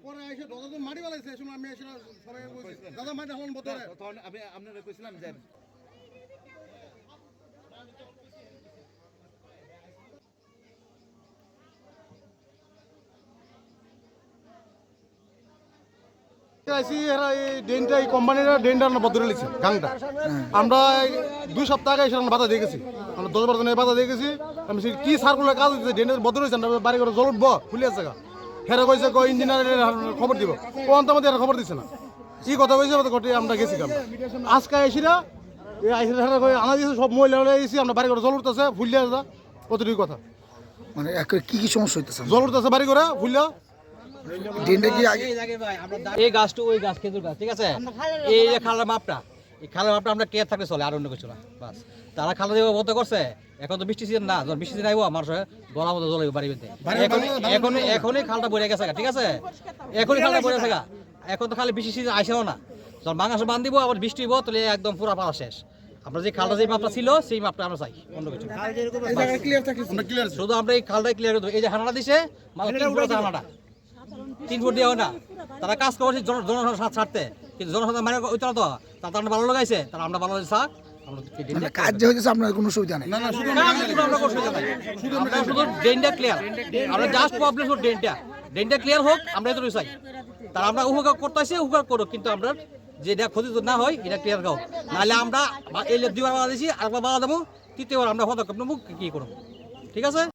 পরে এসে দাদা তো মাটি বালাইছে এই সময় আমি এসে সবাই বলছি দাদা মাটি হলাম বদরে তখন আমি আপনারা কইছিলাম যে আইসি এরা এই ড্রেনটা এই কোম্পানির ড্রেনটা বদলে লিছে গাংটা আমরা 2 সপ্তাহ আগে এসে বাধা দিয়ে গেছি আমরা 10-12 দিনের বাধা দিয়ে গেছি আমি কি সার্কুলার কাজ হচ্ছে ড্রেনের বদল হয়েছে আমরা বাড়ি করে জল উঠবো ফুলে আছে হেরা কইছে কো ইঞ্জিনিয়ারের খবর দিব কোন আমাদের খবর দিছে না কি কথা কইছে ঘটে আমরা গেছি আমরা আজকে আইসিরা এই আইসিরা হেরা কই আনা দিয়েছে সব মহিলা হলে এসেছি আমরা বাড়ি করে জল উঠতেছে ফুলে আছে কতটুকু কথা মানে কি কি সমস্যা হইতেছে জল উঠতেছে বাড়ি করে ফুলে ড্রেনটা কি আগে এই গাছটা ওই গাছ খেজুর গাছ ঠিক আছে এই যে খালের মাপটা এই খালের মাপটা আমরা কেয়ার থাকলে চলে আর অন্য কিছু না বাস তারা খালা দিয়ে বন্ধ করছে এখন তো বৃষ্টি সিজন না যখন বৃষ্টি সিজন আইব আমার গলা মতো জল বাড়ি বেঁধে এখনই খালটা বইরে গেছে ঠিক আছে এখনই খালটা বইরে গেছে এখন তো খালি বৃষ্টি সিজন আইসেও না যখন বাংলাদেশ বান দিব আবার বৃষ্টি হইব তাহলে একদম পুরা পালা শেষ আমরা যে খালটা যে মাপটা ছিল সেই মাপটা আমরা চাই অন্য কিছু শুধু আমরা এই খালটাই ক্লিয়ার করতে এই যে হানাটা দিছে হানাটা 3 ফুট দিয়ে হয় না তারা কাজ করছে জনসাধারণ সাথে ছাড়তে কিন্তু জনসাধারণ মানে ওইটা তো তারা ভালো লাগাইছে তারা আমরা ভালো লাগছে কাজ যে হয়েছে আপনার কোনো সুবিধা নেই শুধু ড্রেনটা ক্লিয়ার আমরা জাস্ট প্রবলেম শুধু ড্রেনটা ক্লিয়ার হোক আমরা এত চাই তারা আমরা উপকার করতেছি উপকার করুক কিন্তু আমরা যেটা ক্ষতি না হয় এটা ক্লিয়ার হোক নাহলে আমরা এই 2বার বাধা দিয়েছি আরেকবার বাধা দেবো 3য়বার আমরা পদক্ষেপ নেবো কি করবো ঠিক আছে।